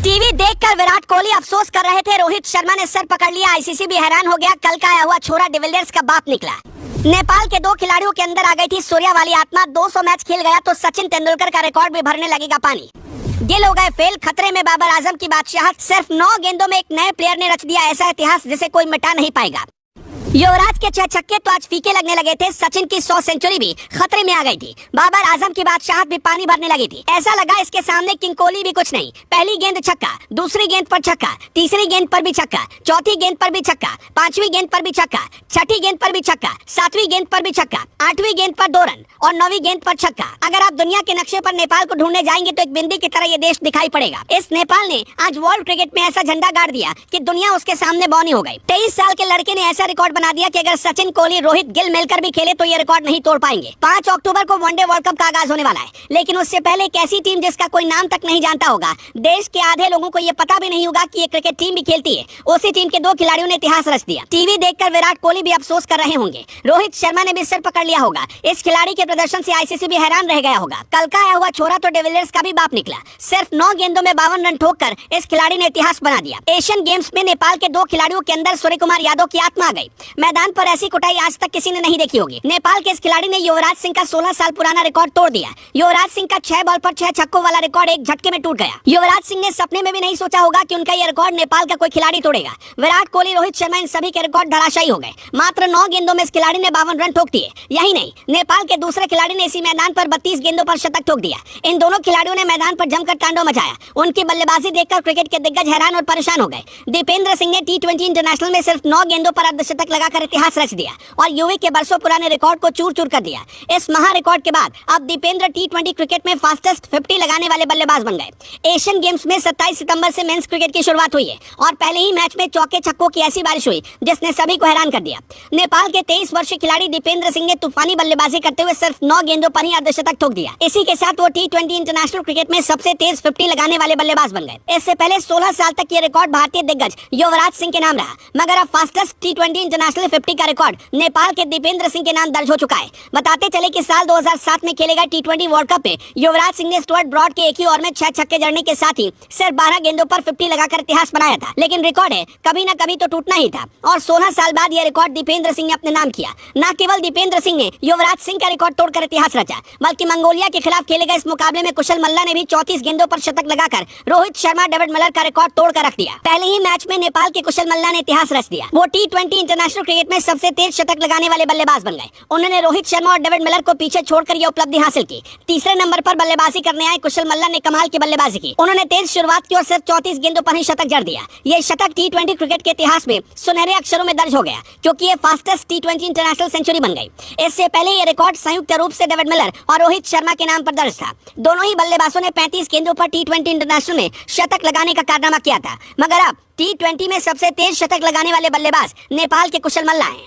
TV देखकर विराट कोहली अफसोस कर रहे थे, रोहित शर्मा ने सर पकड़ लिया, आईसीसी भी हैरान हो गया, कल का आया हुआ छोरा डिविलियर्स का बाप निकला। नेपाल के दो खिलाड़ियों के अंदर आ गई थी सूर्या वाली आत्मा, 200 मैच खेल गया तो सचिन तेंदुलकर का रिकॉर्ड भी भरने लगेगा पानी। गिल हो गए फेल, खतरे में बाबर आजम की बादशाहत, सिर्फ 9 गेंदों में एक नए प्लेयर ने रच दिया ऐसा इतिहास जिसे कोई मिटा नहीं पाएगा। युवराज के 6 छक्के तो आज फीके लगने लगे थे, सचिन की 100 सेंचुरी भी खतरे में आ गई थी, बाबर आजम की बादशाहत भी पानी भरने लगी थी। ऐसा लगा इसके सामने किंग कोहली भी कुछ नहीं। पहली गेंद छक्का, दूसरी गेंद पर छक्का, तीसरी गेंद पर भी छक्का, चौथी गेंद पर भी छक्का, पांचवी गेंद पर भी छक्का, छठी गेंद पर भी छक्का, सातवीं गेंद पर भी छक्का, आठवीं गेंद पर 2 रन और 9वीं गेंद पर छक्का। अगर आप दुनिया के नक्शे पर नेपाल को ढूंढने जाएंगे तो एक बिंदी की तरह ये देश दिखाई पड़ेगा। इस नेपाल ने आज वर्ल्ड क्रिकेट में ऐसा झंडा गाड़ दिया कि दुनिया उसके सामने बौनी हो गई। 23 साल के लड़के ने ऐसा रिकॉर्ड बना दिया कि अगर सचिन, कोहली, रोहित, गिल मिलकर भी खेले तो ये रिकॉर्ड नहीं तोड़ पाएंगे। 5 अक्टूबर को वनडे वर्ल्ड कप का आगाज होने वाला है, लेकिन उससे पहले एक ऐसी टीम जिसका कोई नाम तक नहीं जानता होगा, देश के आधे लोगों को ये पता भी नहीं होगा कि ये क्रिकेट टीम भी खेलती है, उसी टीम के 2 खिलाड़ियों ने इतिहास रच दिया। टीवी देखकर विराट कोहली भी अफसोस कर रहे होंगे, रोहित शर्मा ने भी सिर पकड़ लिया होगा, इस खिलाड़ी के प्रदर्शन से आईसीसी भी हैरान रह गया होगा। कल का आया हुआ छोरा तो डिविलियर्स का भी बाप निकला, सिर्फ 9 गेंदों में 52 रन ठोककर इस खिलाड़ी ने इतिहास बना दिया। एशियन गेम्स में नेपाल के 2 खिलाड़ियों के अंदर सूर्य कुमार यादव की आत्मा आ गई, मैदान पर ऐसी कुटाई आज तक किसी ने नहीं देखी होगी। नेपाल के इस खिलाड़ी ने युवराज सिंह का 16 साल पुराना रिकॉर्ड तोड़ दिया। युवराज सिंह का 6 बॉल पर 6 छक्कों वाला रिकॉर्ड एक झटके में टूट गया। युवराज सिंह ने सपने में भी नहीं सोचा होगा कि उनका यह रिकॉर्ड नेपाल का कोई खिलाड़ी तोड़ेगा। विराट कोहली, रोहित शर्मा, इन सभी के रिकॉर्ड धराशायी हो गए। मात्र 9 गेंदों में इस खिलाड़ी ने 52 रन ठोक दिए। यही नहीं, नेपाल के दूसरे खिलाड़ी ने इसी मैदान पर 32 गेंदों पर शतक ठोक दिया। इन दोनों खिलाड़ियों ने मैदान पर जमकर तांडव मचाया। उनकी बल्लेबाजी देखकर क्रिकेट के दिग्गज हैरान और परेशान हो गए। दीपेंद्र सिंह ने T20 इंटरनेशनल में सिर्फ 9 गेंदों पर अर्धशतक लगाकर इतिहास रच दिया और यूवी के बरसों पुराने रिकॉर्ड को चूर चूर कर दिया। इस महा रिकॉर्ड के बाद अब दीपेंद्र T20 क्रिकेट में फास्टेस्ट 50 लगाने वाले बल्लेबाज बन गए। एशियन गेम्स में 27 सितंबर से मेंस क्रिकेट की शुरुआत हुई है और पहले ही मैच में चौके छक्कों की ऐसी बारिश हुई जिसने सभी को हैरान कर दिया। नेपाल के 23 वर्षीय खिलाड़ी दीपेंद्र सिंह ने तूफानी बल्लेबाजी करते हुए सिर्फ 9 गेंदों पर ही अर्धशतक ठोक दिया। इसी के साथ वो T20 इंटरनेशनल क्रिकेट में सबसे तेज 50 लगाने वाले बल्लेबाज बन गए। इससे पहले 16 साल तक ये रिकॉर्ड भारतीय दिग्गज युवराज सिंह के नाम रहा, मगर अब फास्टेस्ट T20 इंटरनेशनल 50 का रिकॉर्ड नेपाल के दीपेंद्र सिंह के नाम दर्ज हो चुका है। बताते चले कि साल 2007 में खेले गए T20 वर्ल्ड कप में युवराज सिंह ने स्टुअर्ट ब्रॉड के एक ही ओवर में 6 छक्के जड़ने के साथ ही सिर्फ 12 गेंदों पर 50 लगाकर इतिहास बनाया था। लेकिन रिकॉर्ड है, कभी ना कभी तो टूटना ही था और 16 साल बाद यह रिकॉर्ड दीपेंद्र सिंह ने अपने नाम किया। न केवल दीपेंद्र सिंह ने युवराज सिंह का रिकॉर्ड तोड़कर इतिहास रचा, बल्कि मंगोलिया के खिलाफ खेले गए इस मुकाबले में कुशल मल्ला ने भी 34 गेंदों पर शतक लगाकर रोहित शर्मा, डेविड मिलर का रिकॉर्ड तोड़कर रख दिया। पहले ही मैच में नेपाल के कुशल मल्ला ने इतिहास रच दिया। वो T20 इंटरनेशनल क्रिकेट में सबसे तेज शतक लगाने वाले बल्लेबाज बन गए। उन्होंने रोहित शर्मा और डेविड मिलर को पीछे छोड़कर यह उपलब्धि हासिल की। तीसरे नंबर पर बल्लेबाजी करने आए कुशल मल्ला ने कमाल की बल्लेबाजी की। उन्होंने तेज शुरुआत की और सिर्फ 34 गेंदों पर ही शतक जड़ दिया। यह शतक T20 क्रिकेट के इतिहास में सुनहरे अक्षरों में दर्ज हो गया, क्योंकि ये फास्टेस्ट T20 इंटरनेशनल सेंचुरी बन गई। इससे पहले यह रिकॉर्ड संयुक्त रूप से डेविड मिलर और रोहित शर्मा के नाम पर दर्ज था। दोनों ही बल्लेबाजों ने 35 गेंदों पर T20 इंटरनेशनल में शतक लगाने का कारनामा किया था, मगर अब T20 में सबसे तेज शतक लगाने वाले बल्लेबाज नेपाल के कुशल मल्ला हैं।